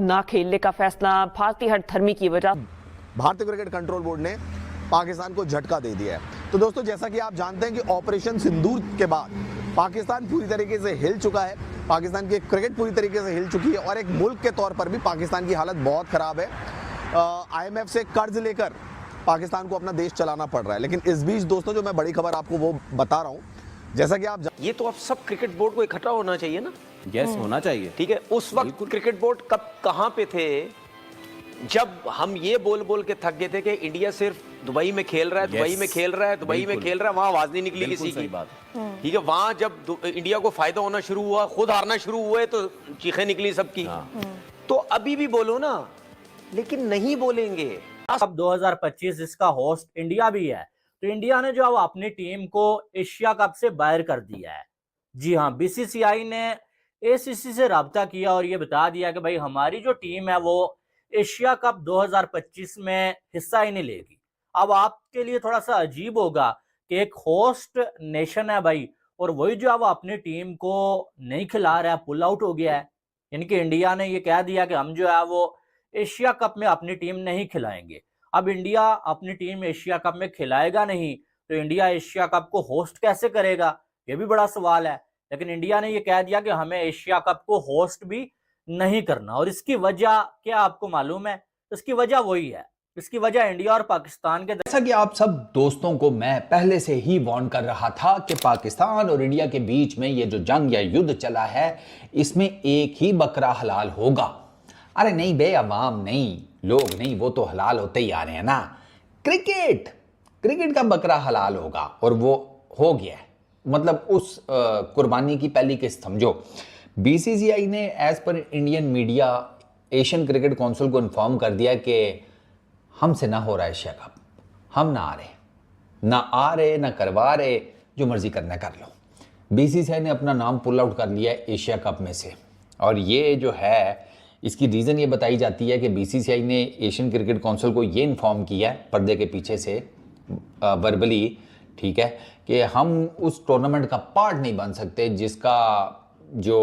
ना खेलने का फैसला भारतीय हठधर्मी की वजह। भारतीय क्रिकेट कंट्रोल बोर्ड ने पाकिस्तान को झटका दे दिया है। तो दोस्तों, जैसा कि आप जानते हैं कि ऑपरेशन सिंदूर के बाद पाकिस्तान पूरी तरीके से हिल चुका है, पाकिस्तान की क्रिकेट पूरी तरीके से हिल चुकी है और एक मुल्क के तौर पर भी पाकिस्तान की हालत बहुत खराब है। IMF से कर्ज लेकर पाकिस्तान को अपना देश चलाना पड़ रहा है। लेकिन इस बीच दोस्तों, जो मैं बड़ी खबर आपको वो बता रहा हूँ, जैसा कि आप ये तो अब सब क्रिकेट बोर्ड को इकट्ठा होना चाहिए ना। यस, होना चाहिए। ठीक है, उस वक्त क्रिकेट बोर्ड कब कहां पे थे जब हम ये बोल बोल के थक गए थे कि इंडिया सिर्फ दुबई में खेल रहा है, दुबई में खेल रहा है, दुबई में खेल रहा है, वहां आवाज नहीं निकली किसी की। ठीक है, वहां जब इंडिया को फायदा होना शुरू हुआ, खुद हारना शुरू हुए, तो चीखें निकली सबकी। तो अभी भी बोलो ना, लेकिन नहीं बोलेंगे। अब 2025 इसका होस्ट इंडिया भी है, तो इंडिया ने जो अब अपनी टीम को एशिया कप से बाहर कर दिया है। जी हाँ, BCCI ने ACC से राब्ता किया और ये बता दिया कि भाई हमारी जो टीम है वो एशिया कप 2025 में हिस्सा ही नहीं लेगी। अब आपके लिए थोड़ा सा अजीब होगा कि एक होस्ट नेशन है भाई, और वही जो अब अपनी टीम को नहीं खिला रहा है, पुल आउट हो गया है। यानी कि इंडिया ने ये कह दिया कि हम जो है वो एशिया कप में अपनी टीम नहीं खिलाएंगे। अब इंडिया अपनी टीम एशिया कप में खिलाएगा नहीं, तो इंडिया एशिया कप को होस्ट कैसे करेगा, ये भी बड़ा सवाल है। लेकिन इंडिया ने ये कह दिया कि हमें एशिया कप को होस्ट भी नहीं करना। और इसकी वजह क्या आपको मालूम है? इसकी वजह वही है, इसकी वजह इंडिया और पाकिस्तान के, जैसा कि आप सब दोस्तों को मैं पहले से ही वार्न कर रहा था कि पाकिस्तान और इंडिया के बीच में ये जो जंग या युद्ध चला है, इसमें एक ही बकरा हलाल होगा। अरे नहीं बे, अवाम नहीं, लोग नहीं, वो तो हलाल होते ही आ रहे हैं ना। क्रिकेट का बकरा हलाल होगा, और वो हो गया है। मतलब उस कुर्बानी की पहली किस्त समझो। BCCI ने एज पर Indian media Asian Cricket Council को इन्फॉर्म कर दिया कि हमसे ना हो रहा है एशिया कप, हम ना आ रहे ना करवा रहे, जो मर्जी करना कर लो। BCCI ने अपना नाम पुल आउट कर लिया है एशिया कप में से। और ये जो है, इसकी रीज़न ये बताई जाती है कि BCCI ने एशियन क्रिकेट काउंसिल को ये इन्फॉर्म किया है पर्दे के पीछे से, वर्बली, ठीक है, कि हम उस टूर्नामेंट का पार्ट नहीं बन सकते जिसका जो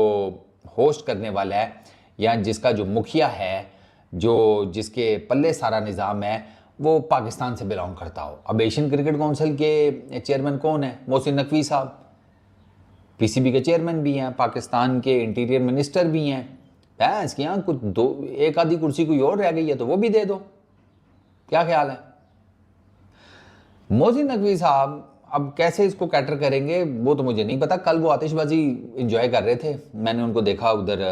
होस्ट करने वाला है या जिसका जो मुखिया है, जो जिसके पल्ले सारा निज़ाम है, वो पाकिस्तान से बिलोंग करता हो। अब एशियन क्रिकेट काउंसिल के चेयरमैन कौन है? मोहसिन नकवी साहब, PCB के चेयरमैन भी हैं, पाकिस्तान के इंटीरियर मिनिस्टर भी हैं। भैंस की यहाँ कुछ एक आधी कुर्सी कोई और रह गई है तो वो भी दे दो, क्या ख्याल है? मोहसिन नकवी साहब अब कैसे इसको कैटर करेंगे वो तो मुझे नहीं पता। कल वो आतिशबाजी इंजॉय कर रहे थे, मैंने उनको देखा उधर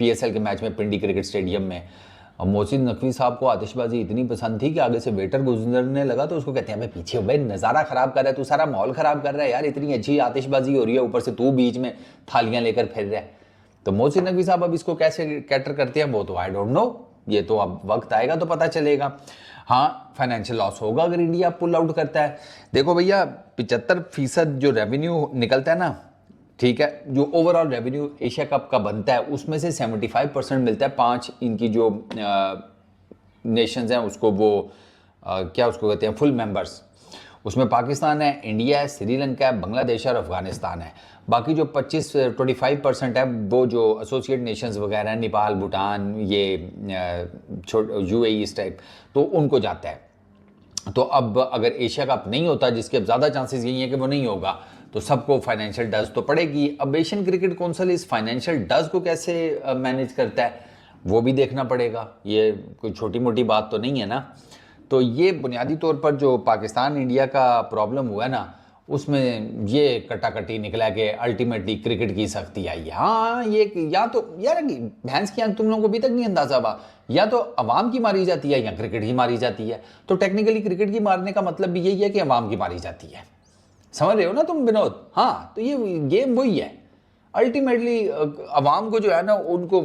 PSL के मैच में, पिंडी क्रिकेट स्टेडियम में। और मोहसिन नकवी साहब को आतिशबाजी इतनी पसंद थी कि आगे से वेटर गुजरने लगा तो उसको कहते हैं, भाई पीछे भाई नज़ारा ख़राब कर रहा है, तू सारा माहौल ख़राब कर रहा है यार, इतनी अच्छी आतिशबाजी हो रही है, ऊपर से तू बीच में थालियाँ लेकर फिर रहा है। तो मोहसिन नकवी साहब अब इसको कैसे कैटर करते हैं वो तो आई डोंट नो, ये तो अब वक्त आएगा तो पता चलेगा। हाँ, फाइनेंशियल लॉस होगा अगर इंडिया पुल आउट करता है। देखो भैया, 75% जो रेवेन्यू निकलता है ना, ठीक है, जो ओवरऑल रेवेन्यू एशिया कप का बनता है उसमें से 75% मिलता है 5 इनकी जो नेशंस हैं उसको, वो क्या उसको कहते हैं, फुल मेंबर्स। उसमें पाकिस्तान है, इंडिया है, श्रीलंका है, बांग्लादेश और अफगानिस्तान है। बाकी जो 25% है वो जो एसोसिएट नेशंस वगैरह हैं, नेपाल, भूटान, ये UAE इस टाइप, तो उनको जाता है। तो अब अगर एशिया कप नहीं होता, जिसके अब ज़्यादा चांसेस यही है कि वो नहीं होगा, तो सबको फाइनेंशियल डज तो पड़ेगी। अब एशियन क्रिकेट काउंसिल इस फाइनेंशियल डज को कैसे मैनेज करता है वो भी देखना पड़ेगा। ये कोई छोटी मोटी बात तो नहीं है ना। तो ये बुनियादी तौर पर जो पाकिस्तान इंडिया का प्रॉब्लम हुआ है ना, उसमें ये कटाकटी निकला कि अल्टीमेटली क्रिकेट की सख्ती आई है। हाँ, ये या तो यार भैंस की आंख तुम लोगों को अभी तक नहीं अंदाजा हुआ, या तो अवाम की मारी जाती है या क्रिकेट ही मारी जाती है। तो टेक्निकली क्रिकेट की मारने का मतलब भी यही है कि अवाम की मारी जाती है, समझ रहे हो ना तुम विनोद? हाँ, तो ये गेम वही है। अल्टीमेटली अवाम को जो है ना, उनको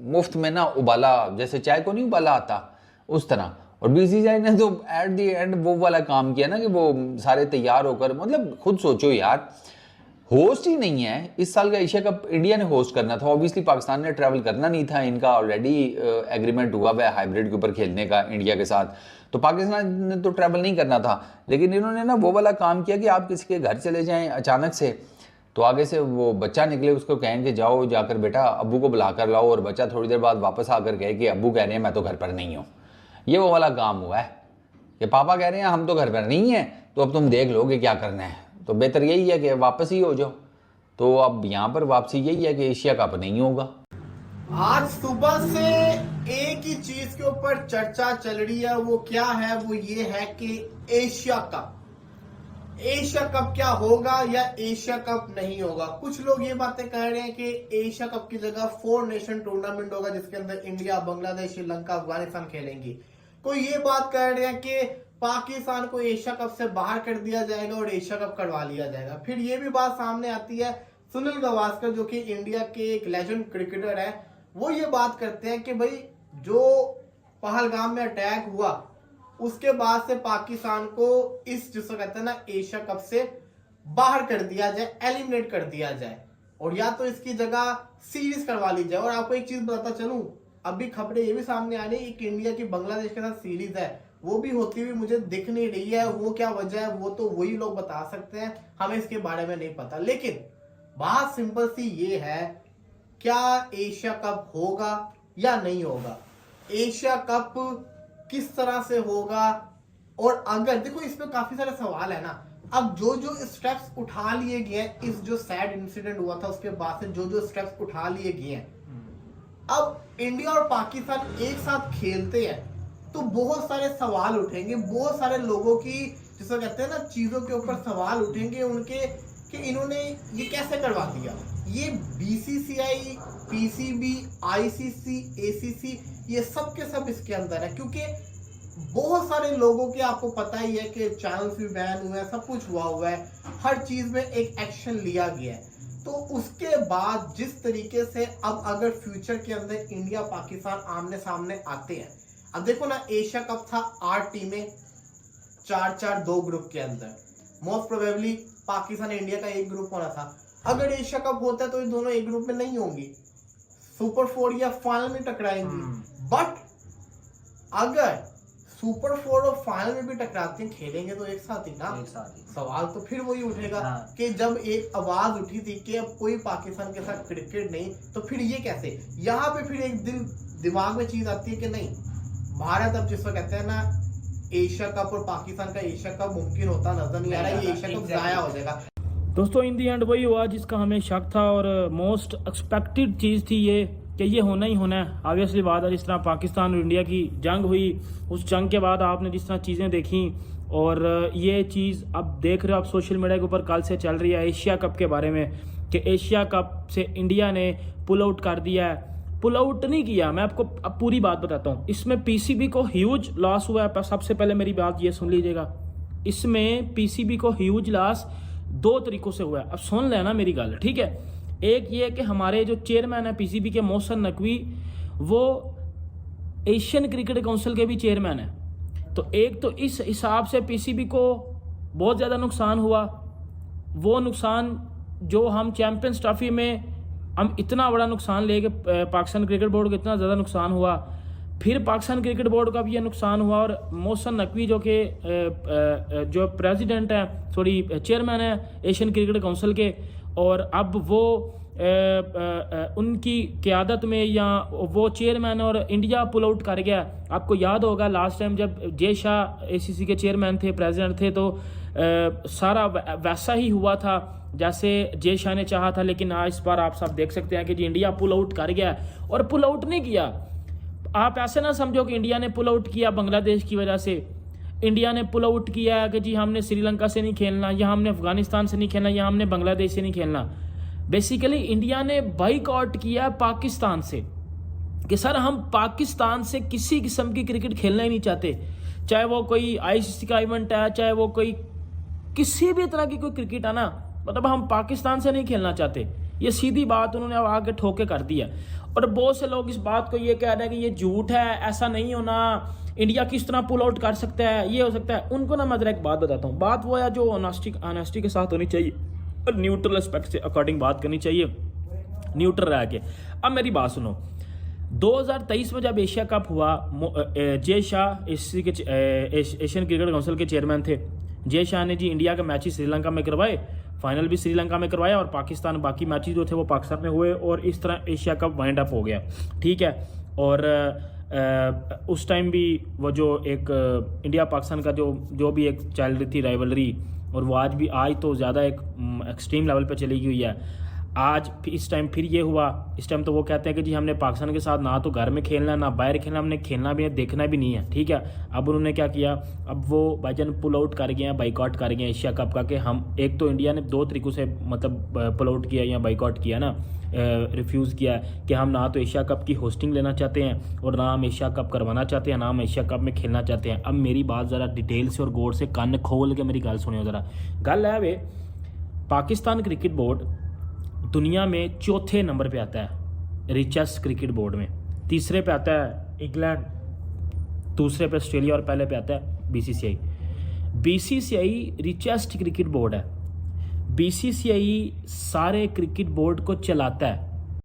मुफ्त में ना उबाला, जैसे चाय को नहीं उबाला आता, उस तरह। और BCCI ने तो एट दी एंड वो वाला काम किया ना कि वो सारे तैयार होकर, मतलब खुद सोचो यार, होस्ट ही नहीं है इस साल का एशिया कप, इंडिया ने होस्ट करना था। ऑब्वियसली पाकिस्तान ने ट्रैवल करना नहीं था, इनका ऑलरेडी एग्रीमेंट हुआ हुआ है हाइब्रिड के ऊपर खेलने का इंडिया के साथ, तो पाकिस्तान ने तो ट्रैवल नहीं करना था। लेकिन इन्होंने ना वो वाला काम किया कि आप किसी के घर चले जाएं अचानक से, तो आगे से वो बच्चा निकले, उसको कहें कि जाओ जाकर बेटा अब्बू को बुला कर लाओ, और बच्चा थोड़ी देर बाद वापस आकर कहे कि अब्बू कह रहे हैं मैं तो घर पर नहीं हूँ। ये वो वाला काम हुआ है कि पापा कह रहे हैं हम तो घर पर नहीं हैं, तो अब तुम देख लो कि क्या करना है। तो बेहतर यही है कि वापस ही हो जाओ। तो अब यहाँ पर वापसी यही है कि एशिया कप नहीं होगा। आज सुबह से एक ही चीज के ऊपर चर्चा चल रही है, वो क्या है? वो ये है कि एशिया कप क्या होगा या एशिया कप नहीं होगा। कुछ लोग ये बातें कह रहे हैं कि एशिया कप की जगह 4 नेशन टूर्नामेंट होगा, जिसके अंदर इंडिया, बांग्लादेश, श्रीलंका, अफगानिस्तान खेलेंगी। कोई ये बात कह रहे हैं कि पाकिस्तान को एशिया कप से बाहर कर दिया जाएगा और एशिया कप करवा लिया जाएगा। फिर ये भी बात सामने आती है, सुनील गावस्कर जो कि इंडिया के एक लेजेंड क्रिकेटर है, वो ये बात करते हैं कि भाई जो पहलगाम में अटैक हुआ उसके बाद से पाकिस्तान को इस जिसको कहते हैं ना एशिया कप से बाहर कर दिया जाए, एलिमिनेट कर दिया जाए, और या तो इसकी जगह सीरीज करवा ली जाए। और आपको एक चीज बताता चलूं, अभी खबरें ये भी सामने आ रही है कि इंडिया की बांग्लादेश के साथ सीरीज है, वो भी होती हुई मुझे दिख नहीं रही है। वो क्या वजह है वो तो वही लोग बता सकते हैं, हमें इसके बारे में नहीं पता। लेकिन बात सिंपल सी ये है, क्या एशिया कप होगा या नहीं होगा? एशिया कप किस तरह से होगा? और अगर देखो इसमें काफी सारे सवाल है ना। अब जो जो स्टेप्स उठा लिए गए हैं, इस जो सैड इंसिडेंट हुआ था उसके बाद से जो जो स्टेप्स उठा लिए गए हैं, अब इंडिया और पाकिस्तान एक साथ खेलते हैं तो बहुत सारे सवाल उठेंगे, बहुत सारे लोगों की जिसे कहते हैं ना चीजों के ऊपर सवाल उठेंगे उनके कि इन्होंने ये कैसे करवा दिया। ये बीसीसीआई, पीसीबी, आईसीसी, एसीसी, ये सब के सब इसके अंदर है, क्योंकि बहुत सारे लोगों के आपको पता ही है कि चैनल्स भी बैन हुए हैं, सब कुछ हुआ है, हर चीज में एक एक्शन लिया गया है। तो उसके बाद जिस तरीके से अब अगर फ्यूचर के अंदर इंडिया पाकिस्तान आमने सामने आते हैं, अब देखो ना एशिया कप था 8 टीमें, 4-4 2 ग्रुप के अंदर, मोस्ट प्रोबेबली पाकिस्तान इंडिया का एक ग्रुप होना था। अगर एशिया कप होता है तो ये दोनों एक ग्रुप में नहीं होंगी, सुपर 4 या फाइनल में टकराएंगी। बट अगर सुपर 4 और फाइनल में भी टकराते हैं, खेलेंगे तो एक साथ ही ना। सवाल तो फिर वही उठेगा कि जब एक आवाज उठी थी कि अब कोई पाकिस्तान के साथ क्रिकेट नहीं, तो फिर ये कैसे? यहाँ पे फिर एक दिन दिमाग में चीज आती है कि नहीं, भारत अब जिसको कहते हैं ना एशिया कप और पाकिस्तान का एशिया कप मुमकिन होता नजर नहीं आ रहा, ये एशिया कप जाया हो जाएगा। दोस्तों इन दी एंड वही हुआ जिसका हमें शक था और मोस्ट एक्सपेक्टेड चीज़ थी ये कि ये होना ही होना है। ऑब्वियसली बात है, जिस तरह पाकिस्तान और इंडिया की जंग हुई, उस जंग के बाद आपने जिस तरह चीज़ें देखी, और ये चीज़ अब देख रहे हो आप सोशल मीडिया के ऊपर कल से चल रही है एशिया कप के बारे में कि एशिया कप से इंडिया ने पुल आउट कर दिया है। पुल आउट नहीं किया, मैं आपको अब पूरी बात बताता हूँ। इसमें पीसीबी को ह्यूज लॉस हुआ है। सबसे पहले मेरी बात ये सुन लीजिएगा, इसमें पीसीबी को ह्यूज लॉस 2 तरीकों से हुआ है। अब सुन लेना मेरी गल, ठीक है। एक ये कि हमारे जो चेयरमैन है पीसीबी के, मोहसिन नकवी, वो एशियन क्रिकेट काउंसिल के भी चेयरमैन है। तो एक तो इस हिसाब से पीसीबी को बहुत ज़्यादा नुकसान हुआ। वो नुकसान जो हम चैंपियंस ट्रॉफी में हम इतना बड़ा नुकसान ले गए, पाकिस्तान क्रिकेट बोर्ड को इतना ज़्यादा नुकसान हुआ, फिर पाकिस्तान क्रिकेट बोर्ड का भी ये नुकसान हुआ। और मोहसिन नकवी जो कि जो प्रेसिडेंट है, सॉरी चेयरमैन है एशियन क्रिकेट काउंसिल के, और अब वो उनकी क़यादत में या वो चेयरमैन और इंडिया पुल आउट कर गया। आपको याद होगा लास्ट टाइम जब जय शाह एसीसी के चेयरमैन थे, प्रेसिडेंट थे, तो सारा वैसा ही हुआ था जैसे जय शाह ने चाहा था। लेकिन आज इस बार आप सब देख सकते हैं कि जी इंडिया पुल आउट कर गया, और पुल आउट नहीं किया। आप ऐसे ना समझो कि इंडिया ने पुल आउट किया बांग्लादेश की वजह से। इंडिया ने पुल आउट किया है कि जी हमने श्रीलंका से नहीं खेलना, या हमने अफगानिस्तान से नहीं खेलना, या हमने बांग्लादेश से नहीं खेलना। बेसिकली इंडिया ने बाइकआउट किया पाकिस्तान से कि सर हम पाकिस्तान से किसी किस्म की क्रिकेट खेलना ही नहीं चाहते, चाहे वो कोई आईसीसी का इवेंट है, चाहे वो कोई किसी भी तरह की कोई क्रिकेट है ना, मतलब हम पाकिस्तान से नहीं खेलना चाहते। ये सीधी बात उन्होंने आगे ठोके कर दिया। और बहुत से लोग इस बात को ये कह रहे हैं कि ये झूठ है, ऐसा नहीं होना, इंडिया किस तरह पुल आउट कर सकता है, ये हो सकता है। उनको ना मैं जरा एक बात बताता हूँ। बात वो है जो ऑनेस्टी के साथ होनी चाहिए और न्यूट्रल एस्पेक्ट से अकॉर्डिंग बात करनी चाहिए, न्यूट्रल रह के। अब मेरी बात सुनो, 2023 में जब एशिया कप हुआ, Jay Shah Asian Cricket council के चेयरमैन थे। जय शाह ने जी इंडिया के मैचेस श्रीलंका में करवाए, फाइनल भी श्रीलंका में करवाया और पाकिस्तान बाकी मैचेस जो थे वो पाकिस्तान में हुए और इस तरह एशिया कप वाइंड अप हो गया, ठीक है। और उस टाइम भी वो जो एक इंडिया पाकिस्तान का जो भी एक चल रही थी राइवलरी, और वो आज तो ज़्यादा एक एक्सट्रीम लेवल पे चली गई है। आज इस टाइम फिर ये हुआ, इस टाइम तो वो कहते हैं कि जी हमने पाकिस्तान के साथ ना तो घर में खेलना ना बाहर खेलना, हमने खेलना भी है देखना भी नहीं है, ठीक है। अब उन्होंने क्या किया, अब वो भाईजान पुल आउट कर गए हैं, बाइकआउट कर गए हैं एशिया कप का। कि हम एक तो इंडिया ने 2 तरीक़ों से मतलब पुल आउट किया या बाइकआउट किया ना, रिफ्यूज़ किया कि हम ना तो एशिया कप की होस्टिंग लेना चाहते हैं और ना हम एशिया कप करवाना चाहते हैं, ना हम एशिया कप में खेलना चाहते हैं। अब मेरी बात ज़रा डिटेल से और गौर से कान खोल के मेरी गल सुनियो ज़रा। गल है वे, पाकिस्तान क्रिकेट बोर्ड दुनिया में 4थे नंबर पे आता है रिचेस्ट क्रिकेट बोर्ड में। 3रे पे आता है इंग्लैंड, 2रे पे ऑस्ट्रेलिया और पहले पे आता है BCCI. BCCI richest cricket board है। बीसीसीआई सारे क्रिकेट बोर्ड को चलाता है।